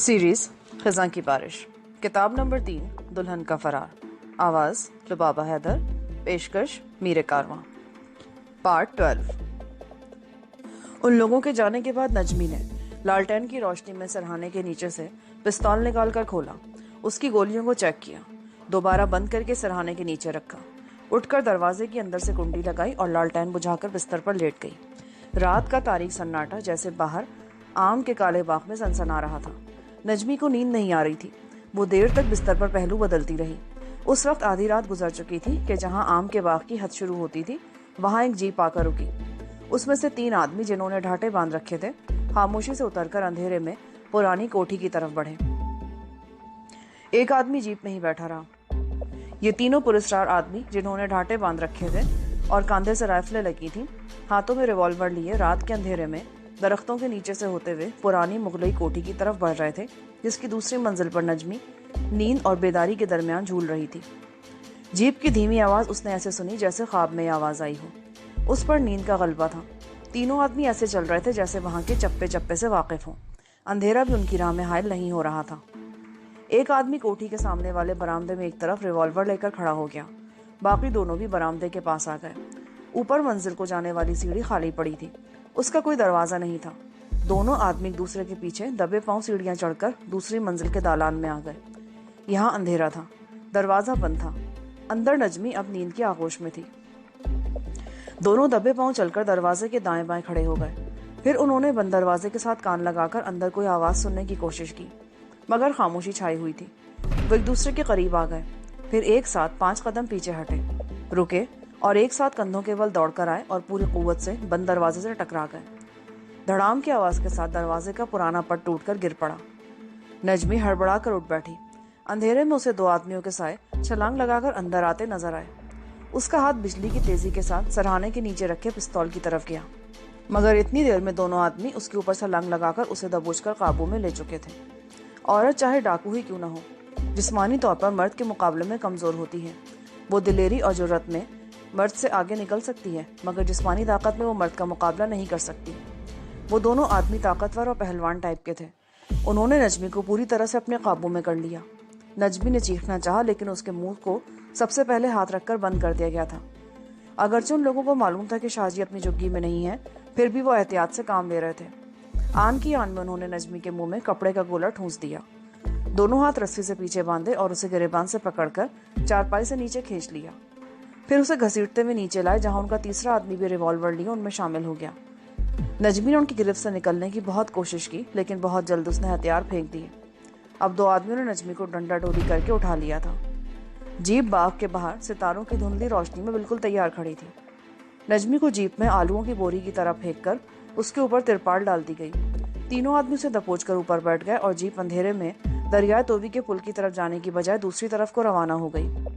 Series खज़ां की बारिश, किताब नंबर 3, दुल्हन का फरार। आवाज़ लुबाबा हैदर, पेशकश मीर कारवां। पार्ट 12। उन लोगों के जाने के बाद नजमी ने लालटेन की रोशनी में सरहाने के नीचे से पिस्तौल निकालकर खोला, उसकी गोलियों को चेक किया, दोबारा बंद करके सरहाने के नीचे रखा, उठकर दरवाजे की अंदर से कुंडी लगाई और लालटेन बुझाकर बिस्तर पर लेट गई। रात का तारीख सन्नाटा जैसे बाहर आम के काले बाग में सनसना रहा था। नजमी को नींद नहीं आ रही थी। वो देर तक बिस्तर पर पहलू बदलती रही। उस वक्त आधी रात गुजर चुकी थी कि जहां आम के बाग की हद शुरू होती थी वहां एक जीप आकर रुकी। उसमें से 3 आदमी जिन्होंने ढाटे बांध रखे थे खामोशी से उतरकर अंधेरे में पुरानी कोठी की तरफ बढ़े। एक आदमी जीप में ही बैठा रहा। ये तीनों पुरस्कार आदमी जिन्होंने ढाटे बांध रखे थे और कंधे से राइफलें लगी थी, हाथों में रिवॉल्वर लिए रात के अंधेरे में दरख्तों के नीचे से होते हुए पुरानी मुगलई कोठी की तरफ बढ़ रहे थे, जिसकी दूसरी मंजिल पर नजमी नींद और बेदारी के दरमियान झूल रही थी। जीप की धीमी आवाज उसने ऐसे सुनी जैसे ख्वाब में आवाज आई हो। उस पर नींद का गलबा था। तीनों आदमी ऐसे चल रहे थे जैसे वहां के चप्पे चप्पे से वाकिफ हों। अंधेरा भी उनकी राह में हायल नहीं हो रहा था। एक आदमी कोठी के सामने वाले बरामदे में एक तरफ रिवॉल्वर लेकर खड़ा हो गया। बाकी दोनों भी बरामदे के पास आ गए। ऊपर मंजिल को जाने वाली सीढ़ी खाली पड़ी थी, उसका कोई दरवाजा नहीं था। दोनों आदमी एक दूसरे के पीछे दबे पांव सीढ़ियां चढ़कर दूसरी मंजिल के दालान में आ गए। यहाँ अंधेरा था, दरवाजा बंद था। अंदर नजमी अब नींद की आगोश में थी। दोनों दबे पांव चलकर दरवाजे के दाएं बाएं खड़े हो गए। फिर उन्होंने बंद दरवाजे के साथ कान लगाकर अंदर कोई आवाज सुनने की कोशिश की, मगर खामोशी छाई हुई थी। वो एक दूसरे के करीब आ गए, फिर एक साथ 5 कदम पीछे हटे, रुके और एक साथ कंधों के बल दौड़कर आए और पूरी कुव्वत से बंद दरवाजे से टकरा गए। धड़ाम की आवाज के साथ दरवाजे का पुराना पट टूटकर गिर पड़ा। नजमी हड़बड़ा कर उठ बैठी। अंधेरे में उसे 2 आदमियों के साए छलांग लगाकर अंदर आते नजर आए। उसका हाथ बिजली की तेजी के साथ सरहाने के नीचे रखे पिस्तौल की तरफ गया, मगर इतनी देर में दोनों आदमी उसके ऊपर छलांग लगाकर उसे दबोचकर काबू में ले चुके थे। औरत चाहे डाकू ही क्यों न हो, जिस्मानी तौर पर मर्द के मुकाबले में कमजोर होती है। वो दिलेरी और जुर्रत में मर्द से आगे निकल सकती है, मगर जिस्मानी ताकत में वो मर्द का मुकाबला नहीं कर सकती। वो दोनों आदमी ताकतवर और पहलवान टाइप के थे। उन्होंने नजमी को पूरी तरह से अपने काबू में कर लिया। नजमी ने चीखना चाहा, लेकिन उसके मुंह को सबसे पहले हाथ रखकर बंद कर दिया गया था। अगरचे उन लोगों को मालूम था कि शाहजी अपनी झुग्गी में नहीं है, फिर भी वो एहतियात से काम ले रहे थे। आन की आन में उन्होंने नजमी के मुंह में कपड़े का गोला ठूंस दिया। दोनों हाथ रस्सी से पीछे बांधे और उसे गिरेबान से पकड़कर चारपाई से नीचे खींच लिया। फिर उसे घसीटते हुए नीचे लाए, जहां उनका तीसरा आदमी भी रिवॉल्वर लिए उनमें शामिल हो गया। नजमी ने उनकी गिरफ्त से निकलने की बहुत कोशिश की, लेकिन बहुत जल्द उसने हथियार फेंक दिए। अब 2 आदमियों ने नजमी को डंडा डोली करके उठा लिया था। जीप बाग के बाहर सितारों की धुंधली रोशनी में बिल्कुल तैयार खड़ी थी। नजमी को जीप में आलूओं की बोरी की तरह फेंक कर उसके ऊपर तिरपाल डाल दी गई। तीनों आदमी उसे दबोचकर ऊपर बैठ गए और जीप अंधेरे में दरियाए तोवी के पुल की तरफ जाने की बजाय दूसरी तरफ को रवाना हो गई।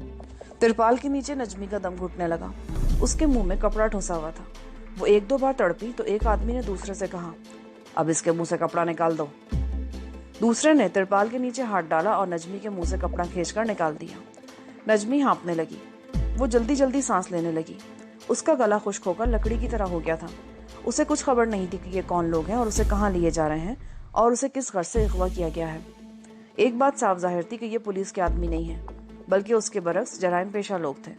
तिरपाल के नीचे नजमी का दम घुटने लगा। उसके मुंह में कपड़ा ठुसा हुआ था। वो 1-2 बार तड़पी तो एक आदमी ने दूसरे से कहा, अब इसके मुंह से कपड़ा निकाल दो। दूसरे ने तिरपाल के नीचे हाथ डाला और नजमी के मुंह से कपड़ा खींचकर निकाल दिया। नजमी हाँपने लगी। वो जल्दी जल्दी सांस लेने लगी। उसका गला खुश्क होकर लकड़ी की तरह हो गया था। उसे कुछ खबर नहीं थी कि ये कौन लोग हैं और उसे कहाँ लिए जा रहे हैं और उसे किस घर से अगवा किया गया है। एक बात साफ जाहिर थी कि ये पुलिस के आदमी नहीं है, बल्कि उसके बरक्स जराइम पेशा लोग थे।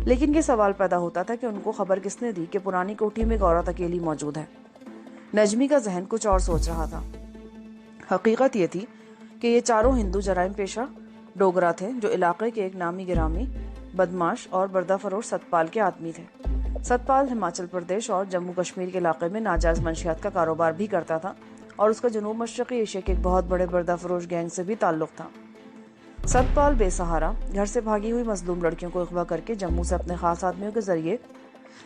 लेकिन ये सवाल पैदा होता था कि उनको खबर किसने दी कि पुरानी कोठी में एक औरत अकेली मौजूद है। नजमी का जहन कुछ और सोच रहा था। हकीकत ये थी कि ये चारों हिंदू जराइम पेशा डोगरा थे, जो इलाके के एक नामी गिरामी बदमाश और बर्दाफरोश सतपाल के आदमी थे। सतपाल हिमाचल प्रदेश और जम्मू कश्मीर के इलाके में नाजायज मंशियात का कारोबार भी करता था और उसका जनूब मशरक़ी एशिया के एक बहुत बड़े बर्दाफरोश गैंग से भी ताल्लुक था। सतपाल बेसहारा घर से भागी हुई मजलूम लड़कियों को अगवा करके जम्मू से अपने खास आदमियों के जरिए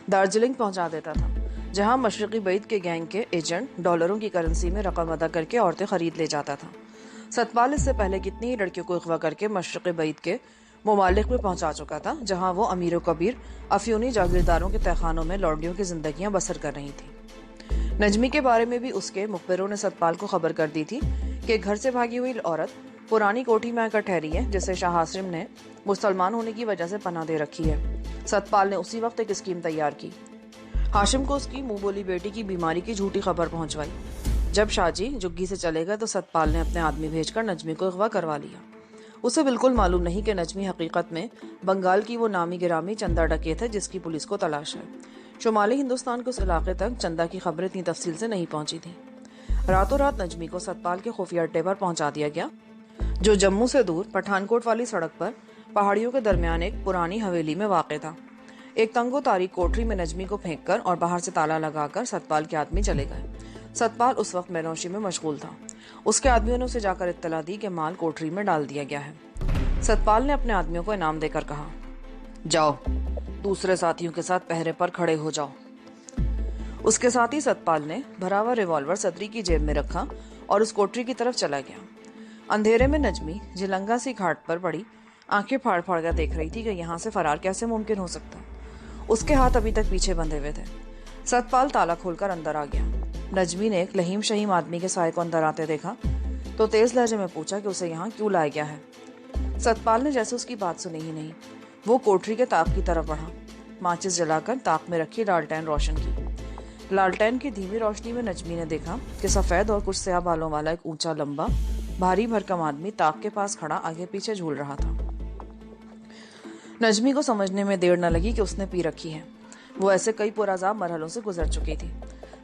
दार्जिलिंग पहुंचा देता था, जहां मशरक़ी बैत के गैंग के एजेंट डॉलरों की करेंसी में रकम अदा करके औरतें खरीद ले जाता था। सतपाल इससे पहले कितनी ही लड़कियों को अगवा करके मशरक़ी बैत के ममालिक में पहुंचा चुका था, जहां वो अमीर कबीर अफयूनी जागीरदारों के तहखानों में लौंडियों की जिंदगियां बसर कर रही थी। नजमी के बारे में भी उसके मुखबिरों ने सतपाल को खबर कर दी थी कि घर से भागी हुई औरत पुरानी कोठी में आकर ठहरी है, जिसे शाह हासिम ने मुसलमान होने की वजह से पनाह दे रखी है। सतपाल ने उसी वक्त एक स्कीम तैयार की। हाशिम को उसकी मुंह बोली बेटी की बीमारी की झूठी खबर पहुंचवाई। जब शाहजी जुग्गी से चले गए तो सतपाल ने अपने आदमी भेजकर नजमी को अगवा करवा लिया। उसे बिल्कुल मालूम नहीं कि नजमी हकीकत में बंगाल की वो नामी गिरामी चंदा डकैत है जिसकी पुलिस को तलाश है। शुमाली हिंदुस्तान के उस इलाके तक चंदा की खबरें इतनी तफसील से नहीं पहुंची थी। रातों रात नजमी को सतपाल के खुफिया अड्डे पर पहुंचा दिया गया, जो जम्मू से दूर पठानकोट वाली सड़क पर पहाड़ियों के दरमियान एक पुरानी हवेली में वाक़ था। एक तंगो तारीख कोठरी में नजमी को फेंककर और बाहर से ताला लगाकर सतपाल के आदमी चले गए। सतपाल उस वक्त मेनोशी में मशगूल था। उसके आदमियों ने उसे जाकर इत्तला दी कि माल कोठरी में डाल दिया गया है। सतपाल ने अपने आदमियों को इनाम देकर कहा, जाओ दूसरे साथियों के साथ पहरे पर खड़े हो जाओ। उसके साथ ही सतपाल ने भरा हुआ रिवॉल्वर सदरी की जेब में रखा और उस कोठरी की तरफ चला गया। अंधेरे में नजमी जिलंगा सी घाट पर पड़ी आंखें फाड़ फाड़ कर देख रही थी कि यहाँ से फरार कैसे मुमकिन हो सकता। उसके हाथ अभी तक पीछे बंधे हुए थे। सतपाल ताला खोलकर अंदर आ गया। नजमी ने एक लहीम शहीम आदमी के साए को अंदर आते देखा तो तेज लहजे में पूछा कि उसे यहाँ क्यों लाया गया है। सतपाल ने जैसे उसकी बात सुनी ही नहीं, वो कोठरी के ताक की तरफ बढ़ा। माचिस जलाकर ताक में रखी लालटेन रोशन की। लालटेन की धीमी रोशनी में नजमी ने देखा कि सफेद और कुछ स्याह बालों वाला एक ऊंचा लंबा भारी भरकम आदमी ताक के पास खड़ा आगे पीछे झूल रहा था। नजमी को समझने में देर न लगी कि उसने पी रखी है। वो ऐसे कई पुरअज़ाब मरहलों से गुजर चुकी थी।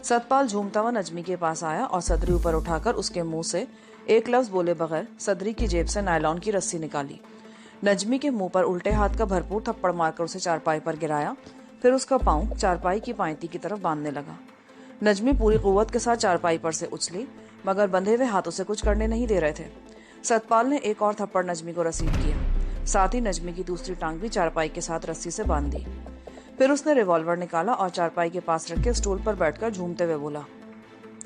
सतपाल झूमता हुआ नजमी के पास आया और सदरी ऊपर उठाकर उसके मुंह से एक लफ्ज बोले बगैर सदरी की जेब से नायलॉन की रस्सी निकाली। नजमी के मुंह पर उल्टे हाथ का भरपूर थप्पड़ मारकर उसे चारपाई पर गिराया। फिर उसका पांव चारपाई की पायती की तरफ बांधने लगा। नजमी पूरी कुव्वत के साथ चारपाई पर से उछली, मगर बंधे हुए हाथ उसे कुछ करने नहीं दे रहे थे। सतपाल ने एक और थप्पड़ नजमी को रसीद किया। साथ ही नजमी की दूसरी टांग भी चारपाई के साथ रस्सी से बांध दी। फिर उसने रिवॉल्वर निकाला और चारपाई के पास रखे स्टूल पर बैठकर झूमते हुए बोला,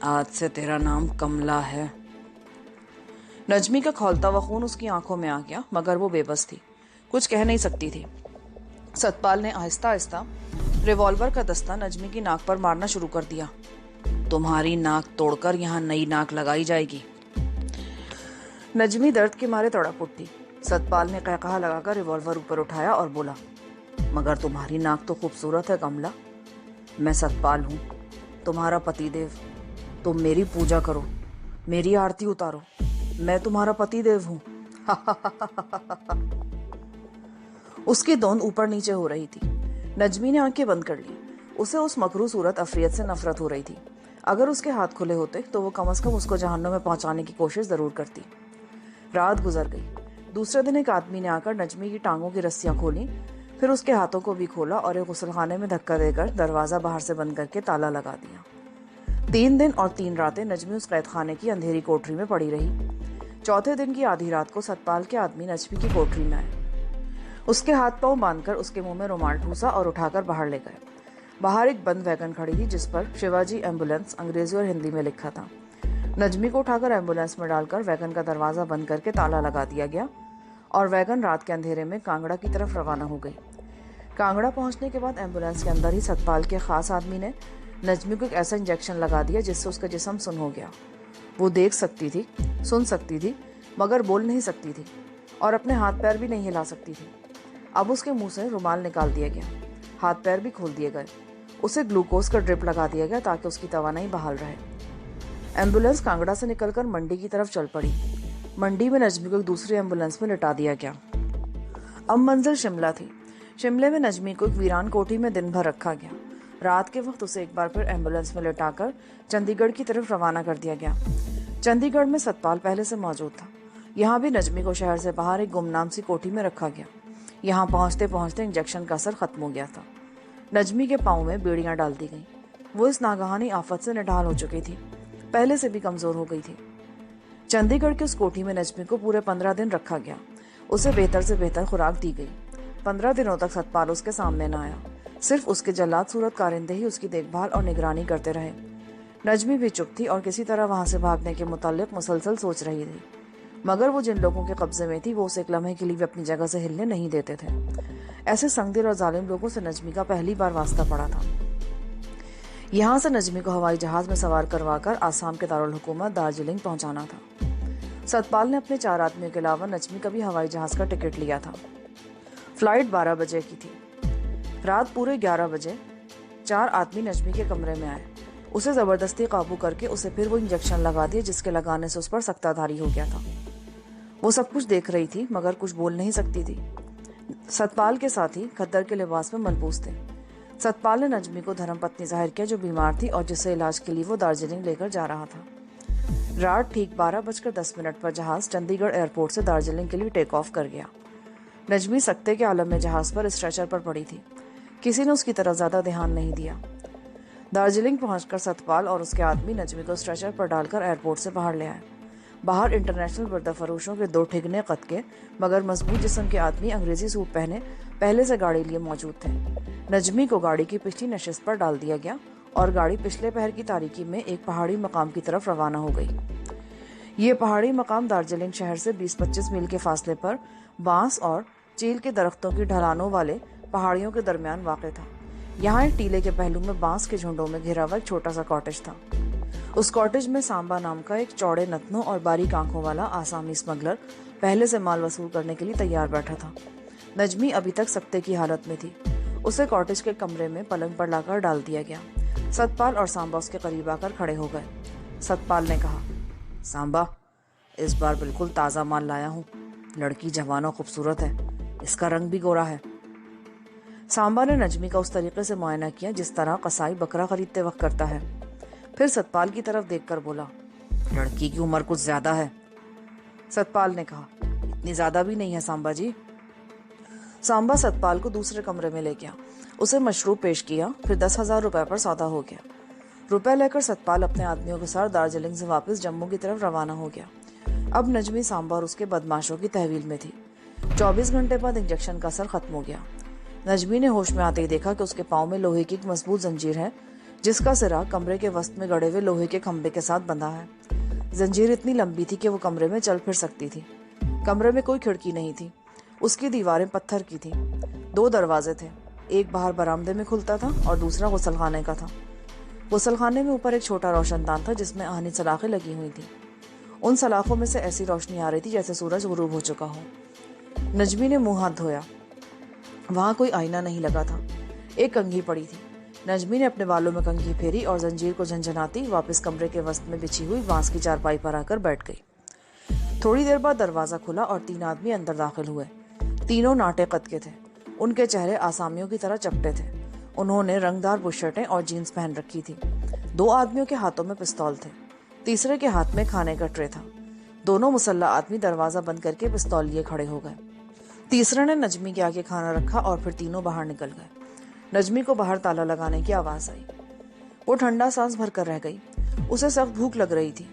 आज से तेरा नाम कमला है। नजमी का खौलता हुआ खून उसकी आंखों में आ गया, मगर वो बेबस थी, कुछ कह नहीं सकती थी। सतपाल ने आहिस्ता आहिस्ता रिवॉल्वर का दस्ता नजमी की नाक पर मारना शुरू कर दिया। तुम्हारी नाक तोड़कर यहाँ नई नाक लगाई जाएगी। नजमी दर्द के मारे तड़प उठी। सतपाल ने कहकहा लगाकर रिवॉल्वर ऊपर उठाया और बोला, मगर तुम्हारी नाक तो खूबसूरत है कमला। मैं सतपाल हूँ, तुम्हारा पतिदेव। तुम मेरी पूजा करो, मेरी आरती उतारो। मैं तुम्हारा पतिदेव हूँ। उसकी दौंद ऊपर नीचे हो रही थी। नजमी ने आंखें बंद कर ली। उसे उस मकरू सूरत अफरियत से नफरत हो रही थी। अगर उसके हाथ खुले होते तो वो कम से कम उसको जहन्नुम में पहुंचाने की कोशिश जरूर करती। रात गुजर गई। दूसरे दिन एक आदमी ने आकर नजमी की टांगों की रस्सियां खोली, फिर उसके हाथों को भी खोला और एक गुसलखाने में धक्का देकर दरवाजा बाहर से बंद करके ताला लगा दिया। 3 दिन और 3 रातें नजमी उस कैद खाने की अंधेरी कोठरी में पड़ी रही। चौथे दिन की आधी रात को सतपाल के आदमी नजमी की कोठरी में आए। उसके हाथ पांव बांधकर उसके मुंह में रुमाल ठूसा और उठाकर बाहर ले गए। बाहर एक बंद वैगन खड़ी थी जिस पर शिवाजी एम्बुलेंस अंग्रेजी और हिंदी में लिखा था। नजमी को उठाकर एम्बुलेंस में डालकर वैगन का दरवाजा बंद करके ताला लगा दिया गया और वैगन रात के अंधेरे में कांगड़ा की तरफ रवाना हो गई। कांगड़ा पहुंचने के बाद एम्बुलेंस के अंदर ही सतपाल के खास आदमी ने नजमी को एक ऐसा इंजेक्शन लगा दिया जिससे उसका जिस्म सुन्न हो गया। वो देख सकती थी, सुन सकती थी, मगर बोल नहीं सकती थी और अपने हाथ पैर भी नहीं हिला सकती थी। अब उसके मुंह से रुमाल निकाल दिया गया, हाथ पैर भी खोल दिए गए। उसे ग्लूकोज का ड्रिप लगा दिया गया ताकि उसकी तवानाई बहाल रहे। एम्बुलेंस कांगड़ा से निकलकर मंडी की तरफ चल पड़ी। मंडी में नजमी को एक दूसरी एम्बुलेंस में लिटा दिया गया। अब मंजिल शिमला थी। शिमले में नजमी को एक वीरान कोठी में दिन भर रखा गया। रात के वक्त उसे एक बार फिर एम्बुलेंस में लिटाकर चंडीगढ़ की तरफ रवाना कर दिया गया। चंडीगढ़ में सतपाल पहले से मौजूद था। यहाँ भी नजमी को शहर से बाहर एक गुमनाम सी कोठी में रखा गया। यहाँ पहुँचते पहुँचते इंजेक्शन का असर खत्म हो गया था। नजमी के पाँव में बेड़ियाँ डाल दी गईं। वो इस नागहानी आफत से निढाल हो चुकी थी, पहले से भी कमजोर हो गई थी। चंडीगढ़ की उस कोठी में नजमी को पूरे 15 दिन रखा गया। उसे बेहतर से बेहतर खुराक दी गई। 15 दिनों तक सतपाल उसके सामने न आया। सिर्फ उसके जल्लाद सूरत कारिंदे ही उसकी देखभाल और निगरानी करते रहे। नजमी भी चुप थी और किसी तरह वहां से भागने के मुताल्लिक मुसलसल सोच रही थी, मगर वो जिन लोगों के कब्जे में थी वो उसे एक लम्हे के लिए भी अपनी जगह से हिलने नहीं देते थे। ऐसे संगदिल और जालिम लोगों से नजमी का पहली बार वास्ता पड़ा था। यहाँ से नजमी को हवाई जहाज में सवार करवाकर आसाम के दारुल हुकूमत दार्जिलिंग पहुंचाना था। सतपाल ने अपने 4 आदमियों के अलावा नजमी का भी हवाई जहाज का टिकट लिया था। फ्लाइट 12 बजे की थी। रात पूरे 11 बजे 4 आदमी नजमी के कमरे में आए। उसे जबरदस्ती काबू करके उसे फिर वो इंजेक्शन लगा दिया जिसके लगाने से उस पर सक्ताधारी हो गया था। वो सब कुछ देख रही थी मगर कुछ बोल नहीं सकती थी। सतपाल के साथी खद्दर के लिबास में मलबूस थे। सतपाल ने नजमी को धर्मपत्नी जाहिर किया जो बीमार थी और जिसे इलाज के लिए वो दार्जिलिंग लेकर जा रहा था। रात ठीक 12:10 पर जहाज चंडीगढ़ एयरपोर्ट से दार्जिलिंग के लिए टेक ऑफ कर गया। नजमी सकते के आलम में जहाज पर स्ट्रेचर पर पड़ी थी। किसी ने उसकी तरफ ज्यादा ध्यान नहीं दिया। दार्जिलिंग पहुंचकर सतपाल और उसके आदमी नजमी को स्ट्रेचर पर डालकर एयरपोर्ट से बाहर ले आए। बाहर इंटरनेशनल पर्दाफरोशों के 2 ठिगने कद के मगर मजबूत जिस्म के आदमी अंग्रेजी सूट पहले से गाड़ी लिए मौजूद थे। नजमी को गाड़ी की पिछली नशिस्त पर डाल दिया गया और गाड़ी पिछले पहर की तारीकी में एक पहाड़ी मकाम की तरफ रवाना हो गई। ये पहाड़ी मकाम दार्जिलिंग शहर से 20-25 मील के फासले पर बांस और चील के दरख्तों की ढलानों वाले पहाड़ियों के दरमियान वाक़ था। यहाँ एक टीले के पहलू में बांस के झुंडों में घिरा हुआ एक छोटा सा कॉटेज था। उस कॉटेज में सांबा नाम का एक चौड़े नथनों और बारीक आंखों वाला आसामी स्मगलर पहले से माल वसूल करने के लिए तैयार बैठा था। नजमी अभी तक सकते की हालत में थी। उसे कॉटेज के कमरे में पलंग पर लाकर डाल दिया गया। सतपाल और सांबा उसके करीब आकर खड़े हो गए। सतपाल ने कहा, सांबा, इस बार बिल्कुल ताज़ा माल लाया हूँ। लड़की जवान और खूबसूरत है, इसका रंग भी गोरा है। सांबा ने नजमी का उस तरीके से मुआयना किया जिस तरह कसाई बकरा खरीदते वक्त करता है। फिर सतपाल की तरफ देखकर बोला, लड़की की उम्र कुछ ज्यादा है। सतपाल ने कहा, इतनी ज्यादा भी नहीं है सांबा जी। सांबा सतपाल को दूसरे कमरे में ले गया। उसे मशरूब पेश किया। फिर 10,000 रुपए पर सौदा हो गया। रुपए लेकर सतपाल अपने आदमियों के साथ दार्जिलिंग से वापस जम्मू की तरफ रवाना हो गया। अब नजमी सांबा और उसके बदमाशों की तहवील में थी। 24 घंटे बाद इंजेक्शन का असर खत्म हो गया। नजमी ने होश में आते ही देखा कि उसके पाँव में लोहे की एक मजबूत जंजीर है जिसका सिरा कमरे के वस्त में गड़े हुए लोहे के खंभे के साथ बंधा है। जंजीर इतनी लंबी थी कि वो कमरे में चल फिर सकती थी। कमरे में कोई खिड़की नहीं थी। उसकी दीवारें पत्थर की थी। 2 दरवाजे थे। एक बाहर बरामदे में खुलता था और दूसरा गुसलखाने का था। गुसलखाने में ऊपर एक छोटा रोशनदान था जिसमें आहनी सलाखें लगी हुई थी। उन सलाखों में से ऐसी रोशनी आ रही थी जैसे सूरज गुरूब हो चुका हो। नजमी ने मुंह हाथ धोया। वहां कोई आईना नहीं लगा था। एक कंघी पड़ी थी। नजमी ने अपने बालों में कंघी फेरी और जंजीर को झंझनाती वापस कमरे के वस्त में बिछी हुई बांस की चारपाई पर आकर बैठ गई। थोड़ी देर बाद दरवाजा खुला और 3 आदमी अंदर दाखिल हुए। तीनों नाटे कद के थे। उनके चेहरे आसामियों की तरह चपटे थे। उन्होंने रंगदार बुशर्टें और जीन्स पहन रखी थी। 2 आदमियों के हाथों में पिस्तौल थे। तीसरे के हाथ में खाने का ट्रे था। दोनों मुसल्ला आदमी दरवाजा बंद करके पिस्तौल लिए खड़े हो गए। तीसरे ने नजमी के आगे खाना रखा और फिर तीनों बाहर निकल गए। नजमी को बाहर ताला लगाने की आवाज आई। वो ठंडा सांस भरकर रह गई। उसे सख्त भूख लग रही थी।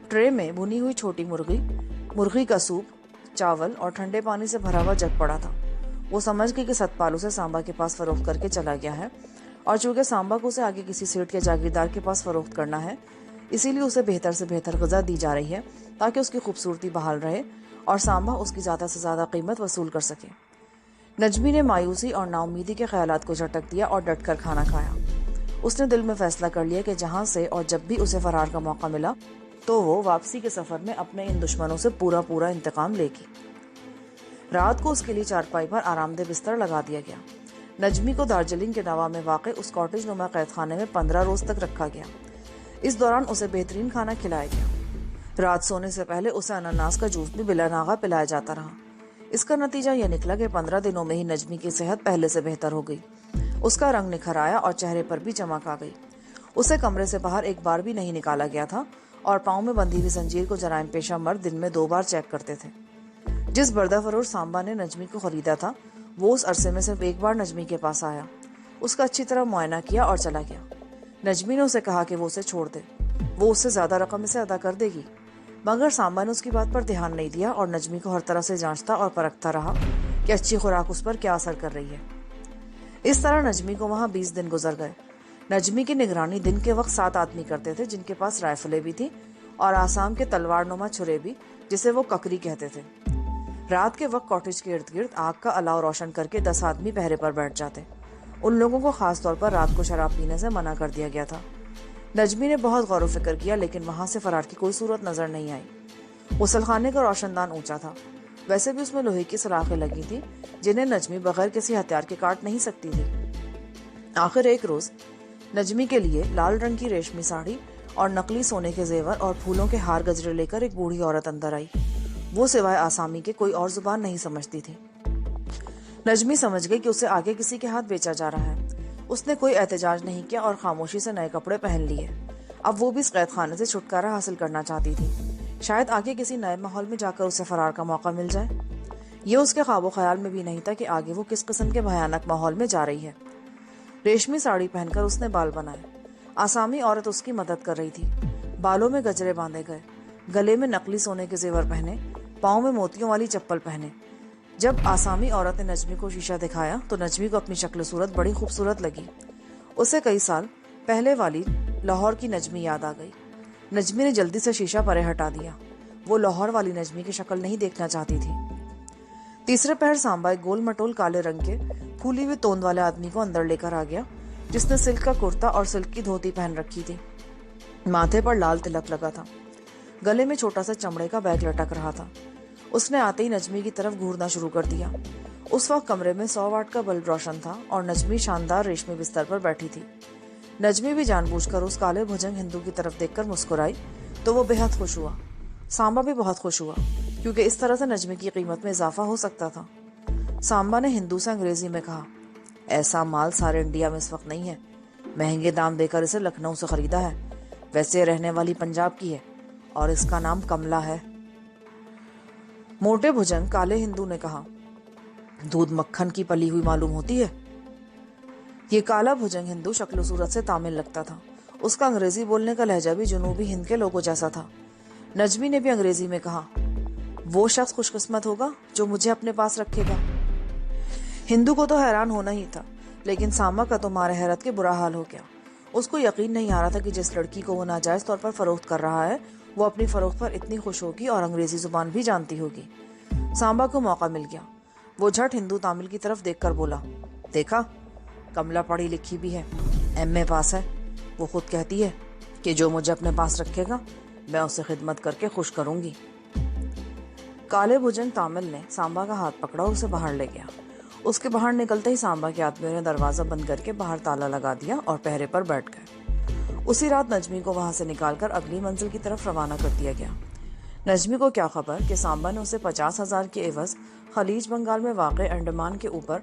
ट्रे में भुनी हुई छोटी मुर्गी का सूप, चावल और ठंडे पानी से भरा हुआ जग पड़ा था। वो समझ गई कि सतपाल उसे सांबा के पास फरोख्त करके चला गया है और चूंकि सांबा को उसे आगे किसी सेठ के जागीरदार के पास फरोख्त करना है, इसीलिए उसे बेहतर से बेहतर ग़िज़ा दी जा रही है ताकि उसकी खूबसूरती बहाल रहे और सांबा उसकी ज़्यादा से ज़्यादा कीमत वसूल कर सके। नजमी ने मायूसी और नाउमीदी के ख्यालात को झटक दिया और डटकर खाना खाया। उसने दिल में फैसला कर लिया कि जहाँ से और जब भी उसे फरार का मौका मिला तो वो वापसी के सफर में अपने इन दुश्मनों से पूरा इंतकाम लेगी। रात को उसके लिए चारपाई पर आरामदेह बिस्तर लगा दिया गया। नजमी को दार्जिलिंग के नवा में वाक़ उस कॉटेज नुमा कैद खाने में 15 रोज तक रखा गया। इस दौरान उसे बेहतरीन खाना खिलाया गया। रात सोने से पहले उसे अनानास का जूस भी बिला नागा पिलाया जाता रहा। इसका नतीजा यह निकला कि 15 दिनों में ही नजमी की सेहत पहले से बेहतर हो गई। उसका रंग निखर आया और चेहरे पर भी चमक आ गई। उसे कमरे से बाहर एक बार भी नहीं निकाला गया था और पाँव में बंधी हुई जंजीर को जराइम पेशा मर्द दिन में 2 बार चेक करते थे। जिस बर्दाफरोश सांबा ने नजमी को खरीदा था वो उस अरसे में सिर्फ एक बार नजमी के पास आया, उसका अच्छी तरह मुआयना किया और चला गया। नजमी ने उसे कहा कि वो उसे छोड़ दे, वो उससे ज्यादा रकम इसे अदा कर देगी, मगर सांबा ने उसकी बात पर ध्यान नहीं दिया और नजमी को हर तरह से जांचता और परखता रहा कि अच्छी खुराक उस पर क्या असर कर रही है। इस तरह नजमी को वहां 20 दिन गुजर गए। नजमी की निगरानी दिन के वक्त 7 आदमी करते थे जिनके पास राइफलें भी थी और आसाम के तलवार नुमा छुरे भी, जिसे वो ककरी कहते थे। रात के वक्त कॉटेज के इर्द गिर्द आग का अलाव रोशन करके 10 आदमी पहरे पर बैठ जाते। उन लोगों को खास तौर पर रात को शराब पीने से मना कर दिया गया था। नजमी ने बहुत गौर फिक्र किया लेकिन वहां से फरार की कोई सूरत नजर नहीं आई। गुसलखाने का रोशनदान ऊंचा था, वैसे भी उसमें लोहे की सलाखें लगी थी जिन्हें नजमी बगैर किसी हथियार के काट नहीं सकती थी। आखिर एक रोज नजमी के लिए लाल रंग की रेशमी साड़ी और नकली सोने के जेवर और फूलों के हार गजरे लेकर एक बूढ़ी औरत अंदर आई। वो सिवाय आसामी के कोई और जुबान नहीं समझती थी। नजमी समझ गई कि उसे आगे किसी के हाथ बेचा जा रहा है। उसने कोई एहतजाज नहीं किया और खामोशी से नए कपड़े पहन लिए। अब वो भी इस कैद खाने से छुटकारा हासिल करना चाहती थी। शायद आगे किसी नए माहौल में जाकर उसे फरार का मौका मिल जाए। ये उसके ख्वाबो ख्याल में भी नहीं था कि आगे वो किस किस्म के भयानक माहौल में जा रही है। रेशमी साड़ी पहनकर उसने बाल बनाए। आसामी औरत उसकी मदद कर रही थी। बालों में गजरे बांधे गए, गले में नकली सोने के जेवर पहने, पाँव में मोतियों वाली चप्पल पहने। जब आसामी औरत ने नजमी को शीशा दिखाया तो नजमी को अपनी शक्ल सूरत बड़ी खूबसूरत लगी। उसे कई साल पहले वाली लाहौर की नजमी याद आ गई। नजमी ने जल्दी से शीशा परे हटा दिया। वो लाहौर वाली नजमी की शक्ल नहीं देखना चाहती थी। तीसरे पहर सांबा एक गोल मटोल काले रंग के फूली हुई तोंद वाले आदमी को अंदर लेकर आ गया, जिसने सिल्क का कुर्ता और सिल्क की धोती पहन रखी थी। माथे पर लाल तिलक लगा था। गले में छोटा सा चमड़े का बैग लटक रहा था। उसने आते ही नजमी की तरफ घूरना शुरू कर दिया। उस वक्त कमरे में 100 वाट का बल्ब रोशन था और नजमी शानदार रेशमी बिस्तर पर बैठी थी। नजमी भी जानबूझकर उस काले भुजंग हिंदू की तरफ देखकर मुस्कुराई तो वो बेहद खुश हुआ। सांबा भी बहुत खुश हुआ, क्योंकि इस तरह से नजमी की कीमत में इजाफा हो सकता था। सांबा ने हिंदू से अंग्रेजी में कहा, ऐसा माल सारे इंडिया में इस वक्त नहीं है। महंगे दाम देकर इसे लखनऊ से खरीदा है। वैसे रहने वाली पंजाब की है और इसका नाम कमला है। मोटे भुजंग काले हिंदू ने कहा, दूध मक्खन की पली हुई मालूम होती है। ये काला भुजंग हिंदू शक्ल सूरत से तामिल लगता था। उसका अंग्रेजी बोलने का लहजा भी जुनूबी हिंद के लोगों जैसा था। नजमी ने भी अंग्रेजी में कहा, वो शख्स खुशकिस्मत होगा जो मुझे अपने पास रखेगा। हिंदू को तो हैरान होना ही था, लेकिन सांबा का तो मारे हैरत के बुरा हाल हो गया। उसको यकीन नहीं आ रहा था कि जिस लड़की को वो नाजायज तौर पर फरोख्त कर रहा है वो अपनी फरोख्त पर इतनी खुश होगी और अंग्रेजी जुबान भी जानती होगी। सांबा को मौका मिल गया। वो झट हिंदू तामिल की तरफ देखकर बोला, देखा, कमला पढ़ी लिखी भी है, MA पास है। वो खुद कहती है कि जो मुझे अपने पास रखेगा मैं उसे खिदमत करके खुश करूंगी। काले भुजंग तामिल ने सांबा का हाथ पकड़ा और उसे बाहर ले गया। उसके बाहर निकलते ही सांबा के आदमियों ने दरवाजा बंद करके बाहर ताला लगा दिया और पहरे पर बैठ गए। उसी रात नजमी को वहां से निकालकर अगली मंजिल की तरफ रवाना कर दिया गया। नजमी को क्या खबर कि सांबा ने उसे 50,000 के एवज खलीज बंगाल में वाक़े अंडमान के ऊपर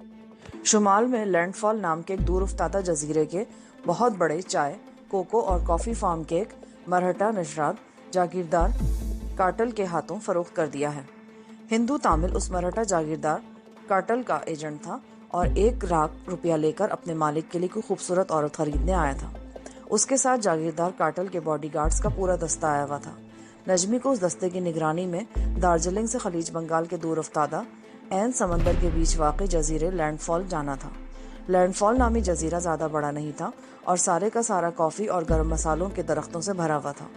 शुमाल में लैंडफॉल नाम के एक दूर उफ्तादा जजीरे के बहुत बड़े चाय, कोको और कॉफी फार्म के एक मरहटा नजरात जागीरदार कार्टल के हाथों फरोख्त कर दिया है। हिंदू तामिल उस मरहटा जागीरदार कार्टल का एजेंट था और 1 लाख रुपया लेकर अपने मालिक के लिए कोई खूबसूरत औरत खरीदने आया था। उसके साथ जागीरदार कार्टल के बॉडीगार्ड्स का पूरा दस्ता आया हुआ था। नजमी को उस दस्ते की निगरानी में दार्जिलिंग से खलीज बंगाल के दूर उफ्तादा ऐन समंदर के बीच वाक़े जजीरे लैंडफॉल जाना था। लैंडफॉल नामी जजीरा ज़्यादा बड़ा नहीं था और सारे का सारा कॉफ़ी और गर्म मसालों के दरख्तों से भरा हुआ था।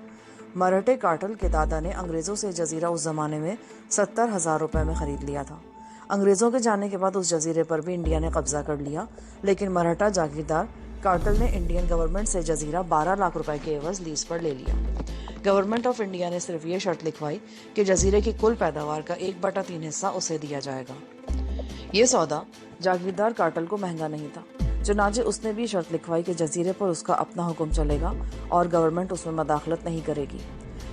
मराठे कार्टल के दादा ने अंग्रेज़ों से जजीरा उस ज़माने में 70,000 रुपये में ख़रीद लिया था। अंग्रेज़ों के जाने के बाद उस जजीरे पर भी इंडिया ने कब्जा कर लिया, लेकिन मराठा जागीरदार कार्टल ने इंडियन गवर्नमेंट से जजीरा 12 लाख रुपए के एवज लीज पर ले लिया। गवर्नमेंट ऑफ इंडिया ने सिर्फ ये शर्त लिखवाई कि जजीरे की कुल पैदावार का 1/3 हिस्सा उसे दिया जाएगा। ये सौदा जागीरदार कार्टल को महंगा नहीं था, चुनाचे उसने भी शर्त लिखवाई कि जजीरे पर उसका अपना हुक्म चलेगा और गवर्नमेंट उसमें मदाखलत नहीं करेगी।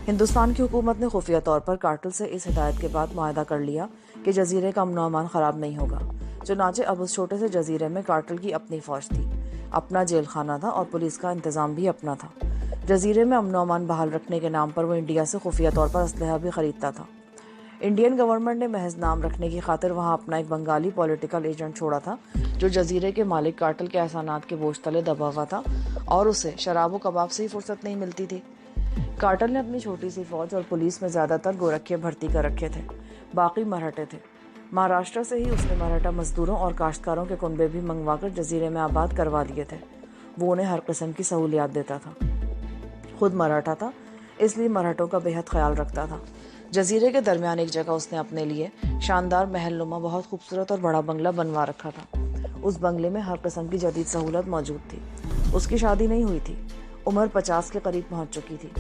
हिंदुस्तान की हुकूमत ने खुफिया तौर पर कार्टल से इस हिदायत के बाद मुआहदा कर लिया कि जजीरे का अमन व अमान ख़राब नहीं होगा। चुनाचे अब उस छोटे से जजीरे में कार्टल की अपनी फ़ौज थी, अपना जेल खाना था और पुलिस का इंतज़ाम भी अपना था। जजीरे में अमन व अमान बहाल रखने के नाम पर वो इंडिया से खुफिया तौर पर असलहा भी ख़रीदता था। इंडियन गवर्नमेंट ने महज नाम रखने की खातिर वहाँ अपना एक बंगाली पॉलिटिकल एजेंट छोड़ा था, जो जजीरे के मालिक कार्टल के एहसानात के बोझ तले दबा हुआ था और उसे शराब व कबाब से ही फुर्सत नहीं मिलती थी। कार्टल ने अपनी छोटी सी फौज और पुलिस में ज़्यादातर गोरखे भर्ती कर रखे थे, बाकी मराठे थे। महाराष्ट्र से ही उसने मराठा मजदूरों और काश्तकारों के कुनबे भी मंगवाकर जजीरे में आबाद करवा दिए थे। वो उन्हें हर किस्म की सहूलियात देता था। खुद मराठा था, इसलिए मराठों का बेहद ख्याल रखता था। जजीरे के दरमियान एक जगह उसने अपने लिए शानदार महलनुमा बहुत खूबसूरत और बड़ा बंगला बनवा रखा था। उस बंगले में हर किस्म की जदीद सहूलत मौजूद थी। उसकी शादी नहीं हुई थी, उम्र 50 के करीब पहुंच चुकी थी।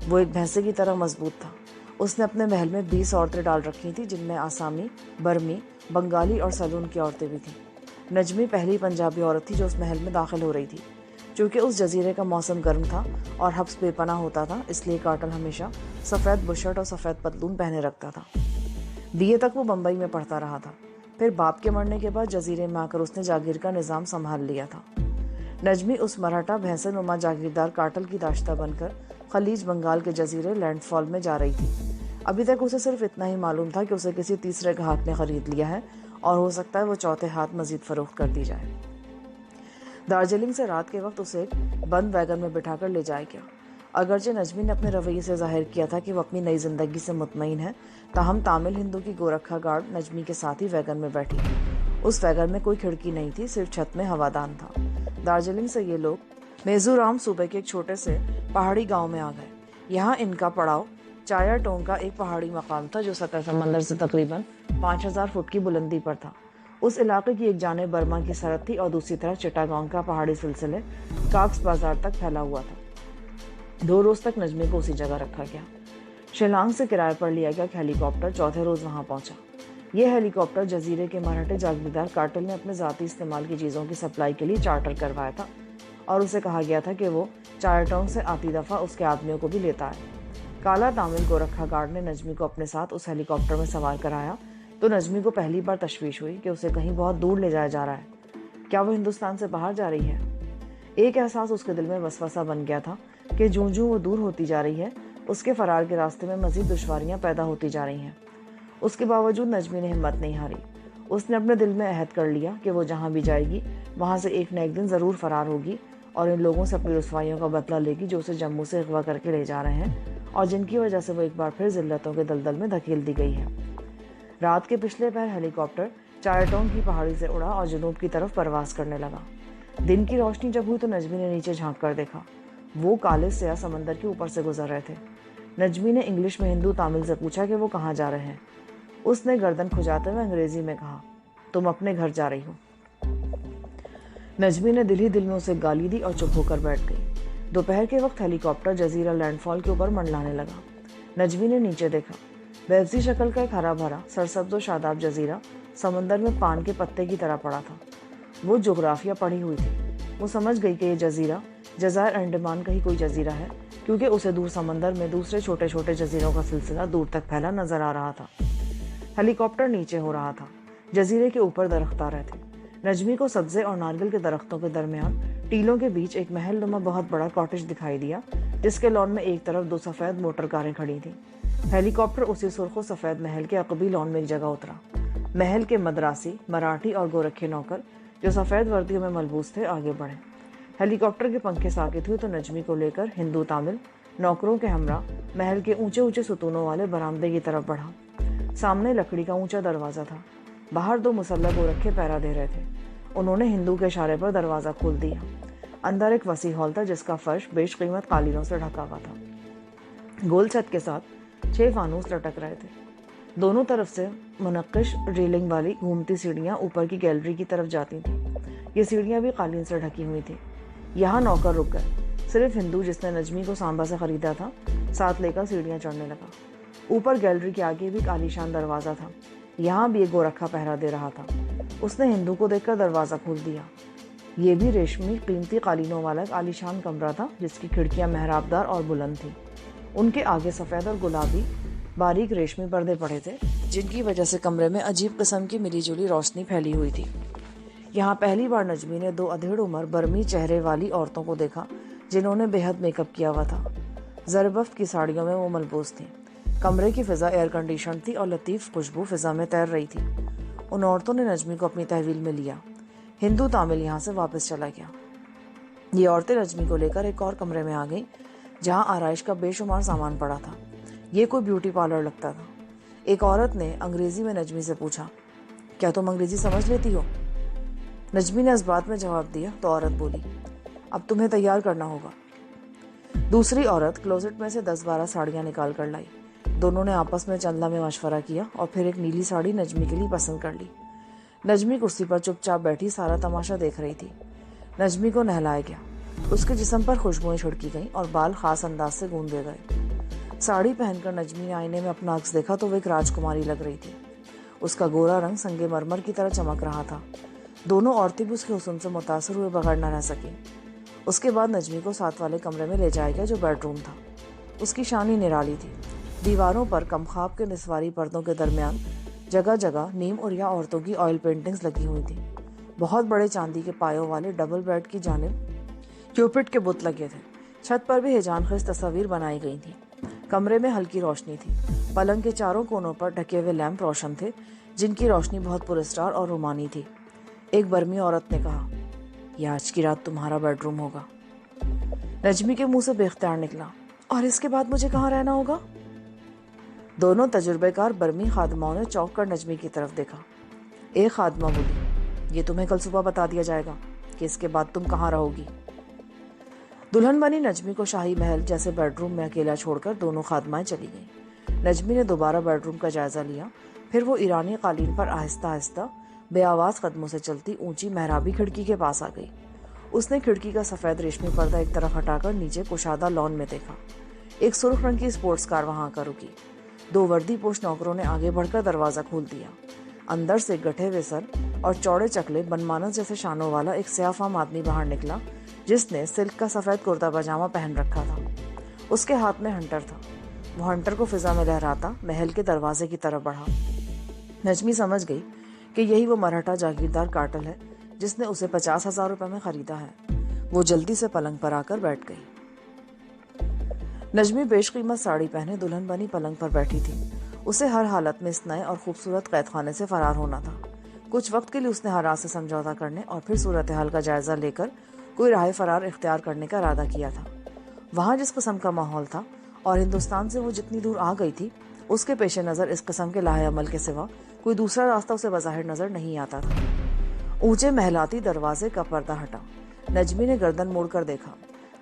वो एक भैंसे की तरह मजबूत था। उसने अपने महल में 20 औरतें डाल रखी थी, जिनमें आसामी, बर्मी, बंगाली और सलून की औरतें भी थीं। नजमी पहली पंजाबी औरत थी जो उस महल में दाखिल हो रही थी। चूँकि उस जजीरे का मौसम गर्म था और हब्स बेपनाह होता था, इसलिए कार्टल हमेशा सफ़ेद बुशर्ट और सफ़ेद पतलून पहने रखता था। बीए तक वो बम्बई में पढ़ता रहा था। फिर बाप के मरने के बाद जजीरे में आकर उसने जागीर का निज़ाम संभाल लिया था। नजमी उस मराठा भैंसे नुमा जागीरदार कार्टल की दाश्ता बनकर खलीज बंगाल के जजीरे लैंडफॉल में जा रही थी। अभी तक उसे सिर्फ इतना ही मालूम था कि उसे किसी तीसरे ग्राहक ने खरीद लिया है और हो सकता है वो चौथे हाथ मजीद फरोख्त कर दी जाए। दार्जिलिंग से रात के वक्त उसे एक बंद वैगन में बिठाकर ले जाया गया। अगरचे नजमी ने अपने रवैये से जाहिर किया था कि वो अपनी नई जिंदगी से मुतमईन है, ताहम तामिल हिंदू की गोरखा गार्ड नजमी के साथ ही वैगन में बैठी। उस वैगन में कोई खिड़की नहीं थी, सिर्फ छत में हवादान था। दार्जिलिंग से ये लोग मिजोरम सूबे के एक छोटे से पहाड़ी गांव में आ गए। यहाँ इनका पड़ाव चायाटोंग का एक पहाड़ी मकाम था जो सतह समंदर से तकरीबन 5000 फुट की बुलंदी पर था। उस इलाके की एक जाने बर्मा की सरहद थी और दूसरी तरफ चिटागोंग का पहाड़ी सिलसिले काक्स बाजार तक फैला हुआ था। 2 रोज तक नजमी को उसी जगह रखा गया। शिलांग से किराए पर लिया गया हेलीकॉप्टर चौथे रोज वहां पहुंचा। यह हेलीकॉप्टर जजीरे के मराठे जागीरदार कार्टल ने अपने ज़ाती इस्तेमाल की चीज़ों की सप्लाई के लिए चार्टर करवाया था और उसे कहा गया था कि वो चायाटोंग से आती दफ़ा उसके आदमियों को भी लेता है। काला तामिल गोरखा गार्ड ने नजमी को अपने साथ उस हेलीकॉप्टर में सवार कराया तो नजमी को पहली बार तशवीश हुई कि उसे कहीं बहुत दूर ले जाया जा रहा है। क्या वो हिंदुस्तान से बाहर जा रही है? एक एहसास उसके दिल में वसवसा बन गया था कि जूं-जूं वो दूर होती जा रही है, उसके फरार के रास्ते में मजीद दुश्वारियां पैदा होती जा रही हैं। उसके बावजूद नजमी ने हिम्मत नहीं हारी। उसने अपने दिल में अहद कर लिया कि वो जहाँ भी जाएगी वहाँ से एक न एक दिन ज़रूर फरार होगी और इन लोगों से अपनी रुसवाइयों का बदला लेगी जो उसे जम्मू से अगवा करके ले जा रहे हैं और जिनकी वजह से वो एक बार फिर जिल्लतों के दलदल में धकेल दी गई है। रात के पिछले पहर हेलीकॉप्टर चायाटोंग की पहाड़ी से उड़ा और जनूब की तरफ परवास करने लगा। दिन की रोशनी जब हुई तो नजमी ने नीचे झांक कर देखा। वो काले स्याह समंदर के ऊपर से गुजर रहे थे। नजमी ने इंग्लिश में हिंदू तामिल से पूछा कि वो कहाँ जा रहे हैं। उसने गर्दन खुजाते हुए अंग्रेजी में कहा, तुम अपने घर जा रही हो। नजमी ने दिल ही दिल में उसे गाली दी और चुप होकर बैठ गई। दोपहर के वक्त हेलीकॉप्टर जजीरा लैंडफॉल के ऊपर मंडलाने लगा। नजमी ने नीचे देखा। बेवसी शक्ल का एक हरा भरा सरसब्ज और शादाब जजीरा समंदर में पान के पत्ते की तरह पड़ा था। वो जोग्राफिया पढ़ी हुई थी। वो समझ गई कि यह जजीरा जज़ायर अंडमान का ही कोई जजीरा है, क्योंकि उसे दूर समंदर में दूसरे छोटे छोटे जजीरों का सिलसिला दूर तक फैला नजर आ रहा था। हेलीकॉप्टर नीचे हो रहा था। जजीरे के ऊपर दरख्त आ रहे थे। नजमी को सब्जे और नारियल के दरख्तों के दरमियान टीलों के बीच एक महल नुमा बहुत बड़ा कॉटेज दिखाई दिया, जिसके लॉन में एक तरफ 2 सफ़ेद मोटर कारें खड़ी थीं। हेलीकॉप्टर उसी सुर्ख सफ़ेद महल के अकबी लॉन में एक जगह उतरा। महल के मद्रासी, मराठी और गोरखे नौकर जो सफ़ेद वर्दियों में मलबूस थे आगे बढ़े। हेलीकॉप्टर के पंखे साकित हुए तो नजमी को लेकर हिंदू तामिल नौकरों के हमरा महल के ऊंचे ऊंचे सुतूनों वाले बरामदे की तरफ बढ़ा। सामने लकड़ी का ऊंचा दरवाज़ा था। बाहर 2 मुसल्लह गोरखे पहरा दे रहे थे। उन्होंने हिंदू के इशारे पर दरवाज़ा खोल दिया। अंदर एक वसी हॉल था जिसका फर्श बेशकीमत कालीनों से ढका हुआ था। गोल छत के साथ 6 फानूस लटक रहे थे। दोनों तरफ से मुनक्किश रेलिंग वाली घूमती सीढ़ियाँ ऊपर की गैलरी की तरफ जाती थीं। ये सीढ़ियाँ भी कालीन से ढकी हुई थी। यहाँ नौकर रुक गए। सिर्फ हिंदू जिसने नजमी को सांबा से खरीदा था साथ लेकर सीढ़ियाँ चढ़ने लगा। ऊपर गैलरी के आगे भी एक आलीशान दरवाज़ा था। यहाँ भी एक गोरखा पहरा दे रहा था। उसने हिंदू को देखकर दरवाज़ा खोल दिया। ये भी रेशमी कीमती कालीनों वाला एक आलीशान कमरा था जिसकी खिड़कियाँ मेहराबदार और बुलंद थीं। उनके आगे सफ़ेद और गुलाबी बारीक रेशमी पर्दे पड़े थे, जिनकी वजह से कमरे में अजीब किस्म की मिलीजुली रोशनी फैली हुई थी। यहाँ पहली बार नजमी ने 2 अधेड़ उम्र बर्मी चेहरे वाली औरतों को देखा जिन्होंने बेहद मेकअप किया हुआ था। जरबफ्त की साड़ियों में वो मलबूस थीं। कमरे की फ़िज़ा एयर कंडीशन थी और लतीफ़ खुशबू फ़िज़ा में तैर रही थी। उन औरतों ने नजमी को अपनी तहवील में लिया। हिंदू तामिल यहाँ से वापस चला गया। ये औरतें नजमी को लेकर एक और कमरे में आ गईं जहाँ आराइश का बेशुमार सामान पड़ा था। ये कोई ब्यूटी पार्लर लगता था। एक औरत ने अंग्रेज़ी में नजमी से पूछा, क्या तुम अंग्रेज़ी समझ लेती हो? नजमी ने इस बात में जवाब दिया तो औरत बोली, अब तुम्हें तैयार करना होगा। दूसरी औरत क्लोजेट में से 10-12 साड़ियाँ निकाल कर लाई। दोनों ने आपस में चंदा में मशवरा किया और फिर एक नीली साड़ी नजमी के लिए पसंद कर ली। नजमी कुर्सी पर चुपचाप बैठी सारा तमाशा देख रही थी। नजमी को नहलाया गया। उसके जिस्म पर खुशबुएं छिड़की गईं और बाल खास अंदाज से गूंदे गए। साड़ी पहनकर नजमी ने आईने में अपना अक्स देखा तो वो एक राजकुमारी लग रही थी। उसका गोरा रंग संगे मरमर की तरह चमक रहा था। दोनों औरतें भी उसके हुस्न से मुतासर हुए बगैर न रह सकी। उसके बाद नजमी को साथ वाले कमरे में ले जाया गया जो बेडरूम था। उसकी शान ही निराली थी। दीवारों पर कमखाब के निस्वारी पर्दों के दरमियान जगह जगह नीम और या औरतों की ऑयल पेंटिंग्स लगी हुई थी। बहुत बड़े चांदी के पायों वाले डबल बेड की जानिब क्यूपिड के बुत लगे थे। छत पर भी हिजान खेज तस्वीर बनाई गई थी। कमरे में हल्की रोशनी थी। पलंग के चारों कोनों पर ढके हुए लैंप रोशन थे, जिनकी रोशनी बहुत पुरस्कार और रुमानी थी। एक बर्मी औरत ने कहा, यह आज की रात तुम्हारा बेडरूम होगा। नजमी के मुंह से बेख्तियार निकला, और इसके बाद मुझे कहाँ रहना होगा? दोनों तजुर्बेकार बर्मी खादमाओं ने चौंक कर नजमी की तरफ देखा। एक खादमा बोली, ये तुम्हें कल सुबह बता दिया जाएगा कि इसके बाद तुम कहाँ रहोगी। दुल्हन बनी नजमी को शाही महल जैसे बेडरूम में अकेला छोड़कर दोनों खादमाएं चली गईं। नजमी ने दोबारा बेडरूम का जायजा लिया। फिर वो ईरानी कालीन पर आहिस्ता आहिस्ता बेआवाज कदमों से चलती ऊंची मेहराबी खिड़की के पास आ गई। उसने खिड़की का सफेद रेशमी पर्दा एक तरफ हटाकर नीचे कुशादा लॉन में देखा। एक सुर्ख रंग की स्पोर्ट्स कार वहां आकर रुकी। 2 वर्दीपोश नौकरों ने आगे बढ़कर दरवाजा खोल दिया। अंदर से गठे हुए सर और चौड़े चकले बनमानस जैसे शानों वाला एक स्याफाम आदमी बाहर निकला, जिसने सिल्क का सफेद कुर्ता पजामा पहन रखा था। उसके हाथ में हंटर था। वो हंटर को फिजा में लहराता महल के दरवाजे की तरफ बढ़ा। नजमी समझ गई कि यही वो मराठा जागीरदार कार्टल है जिसने उसे 50,000 रुपए में खरीदा है। वो जल्दी से पलंग पर आकर बैठ गई। नजमी बेशकीमत साड़ी पहने दुल्हन बनी पलंग पर बैठी थी। उसे हर हालत में इस नए और खूबसूरत कैदखाने से फरार होना था। कुछ वक्त के लिए उसने हालात से समझौता करने और फिर सूरत हाल का जायजा लेकर कोई राह फरार इख्तियार करने का इरादा किया था। वहां जिस किस्म का माहौल था और हिंदुस्तान से वो जितनी दूर आ गई थी, उसके पेश नज़र इस किस्म के लाहे अमल के सिवा कोई दूसरा रास्ता उसे बज़ाहिर नजर नहीं आता था। ऊंचे महलाती दरवाजे का पर्दा हटा। नजमी ने गर्दन मोड़कर देखा।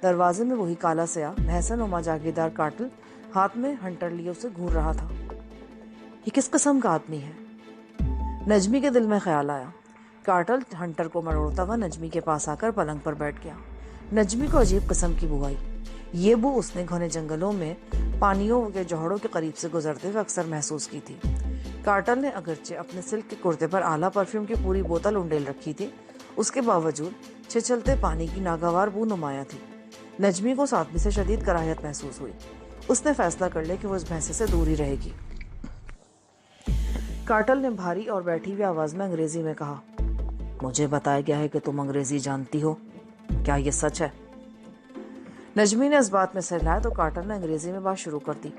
दरवाजे में वही काला स्याह महसन उमा जागीरदार काटल हाथ में हंटर लिए उसे घूर रहा था। ये किस किस्म का आदमी है? नजमी के दिल में ख्याल आया। कार्टल हंटर को मरोड़ता हुआ नजमी के पास आकर पलंग पर बैठ गया। नजमी को अजीब किस्म की बू आई। ये बू उसने घने जंगलों में पानियों के जोहड़ों के करीब से गुजरते हुए अक्सर महसूस की थी। कार्टल ने अगरचे अपने सिल्क के कुर्ते पर आला परफ्यूम की पूरी बोतल उंडेल रखी थी, उसके बावजूद छिछलते पानी की नागवार बू नुमाया थी। नजमी को सादमी से शदीद कराहत महसूस हुई। उसने फैसला कर लिया कि वो उस भैंसे से दूर ही रहेगी। कार्टल ने भारी और बैठी हुई आवाज में अंग्रेजी में कहा, मुझे बताया गया है कि तुम अंग्रेजी जानती हो, क्या ये सच है? नजमी ने इस बात में सिर हिलाया तो कार्टल ने अंग्रेजी में बात शुरू कर दी।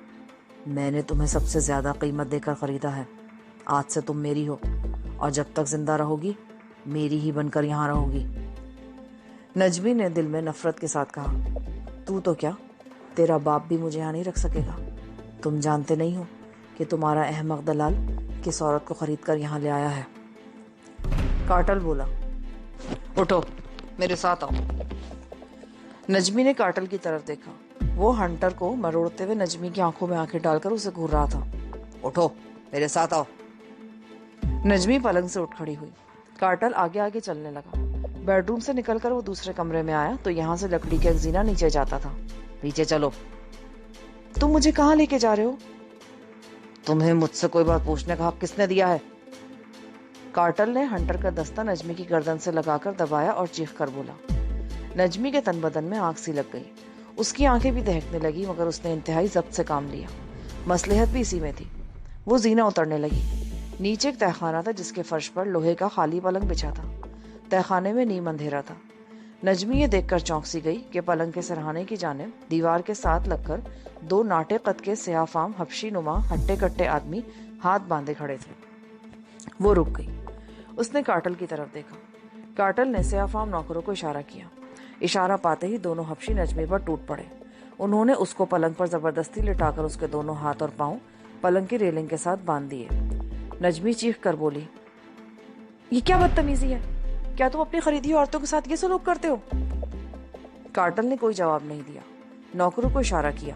मैंने तुम्हें सबसे ज्यादा कीमत देकर खरीदा है। आज से तुम मेरी हो और जब तक जिंदा रहोगी मेरी ही बनकर यहाँ रहोगी। नजमी ने दिल में नफरत के साथ कहा, तू तो क्या, तेरा बाप भी मुझे यहाँ नहीं रख सकेगा। तुम जानते नहीं हो कि तुम्हारा अहमक दलाल किस औरत को खरीद कर यहाँ ले आया है। कार्टल बोला, उठो मेरे साथ आओ। नजमी ने कार्टल की तरफ देखा। वो हंटर को मरोड़ते हुए नजमी की आंखों में आंखें डालकर उसे घूर रहा था। उठो मेरे साथ आओ। नजमी पलंग से उठ खड़ी हुई। कार्टल आगे आगे चलने लगा। बेडरूम से निकलकर वो दूसरे कमरे में आया तो यहाँ से लकड़ी का एक जीना नीचे जाता था। नीचे चलो। तुम मुझे कहाँ लेके जा रहे हो? तुम्हें मुझसे कोई बात पूछने का हक किसने दिया है? कार्टल ने हंटर का दस्ता नजमी की गर्दन से लगाकर दबाया और चीख कर बोला। नजमी के तन बदन में आग सी लग गई। उसकी आंखें भी दहकने लगी, मगर उसने इंतहाई जब्त से काम लिया। मसलहत भी इसी में थी। वो जीना उतरने लगी। नीचे एक तहखाना था जिसके फर्श पर लोहे का खाली पलंग बिछा था। तहखाने में नीम अंधेरा था। नजमी ये देखकर चौंक सी गई कि पलंग के सरहाने की जानिब दीवार के साथ लगकर 2 नाटे कद के स्याफाम हबशी नुमा हट्टे कट्टे आदमी हाथ बांधे खड़े थे। वो रुक गई। उसने कार्टल की तरफ देखा। कार्टल ने स्याफाम नौकरों को इशारा किया। इशारा पाते ही दोनों हबशी नजमी पर टूट पड़े। उन्होंने उसको पलंग पर जबरदस्ती लिटाकर उसके दोनों हाथ और पांव पलंग की रेलिंग के साथ बांध दिए। नजमी चीख कर बोली, ये क्या बदतमीजी है? क्या तुम अपनी खरीदी औरतों के साथ ये सलूक करते हो? कार्टल ने कोई जवाब नहीं दिया। नौकरों को इशारा किया।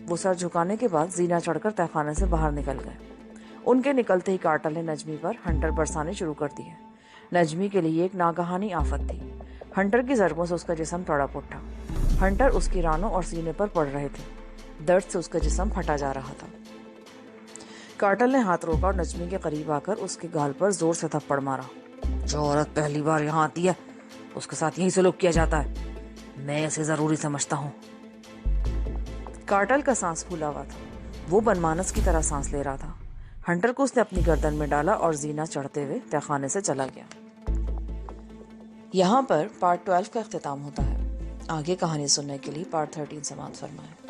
वो सर झुकाने के बाद जीना चढ़कर तहखाने से बाहर निकल गए। उनके निकलते ही कार्टल ने नजमी पर हंटर बरसाने शुरू कर दिए। नजमी के लिए एक नागहानी आफत थी। हंटर की जरबों से उसका जिस्म तड़प उठा। हंटर उसकी रानों और सीने पर पड़ रहे थे। दर्द से उसका जिस्म फटा जा रहा था। कार्टल ने हाथ रोका और नजमी के करीब आकर उसके गाल पर जोर से थप्पड़ मारा। जो औरत पहली बार यहाँ आती है उसके साथ यही सलूक किया जाता है। मैं इसे जरूरी समझता हूँ। कार्टल का सांस फूला हुआ था। वो बनमानस की तरह सांस ले रहा था। हंटर को उसने अपनी गर्दन में डाला और जीना चढ़ते हुए तहखाने से चला गया। यहाँ पर पार्ट 12 का इख्तिताम होता है। आगे कहानी सुनने के लिए पार्ट 13 समाप्त फरमाएं।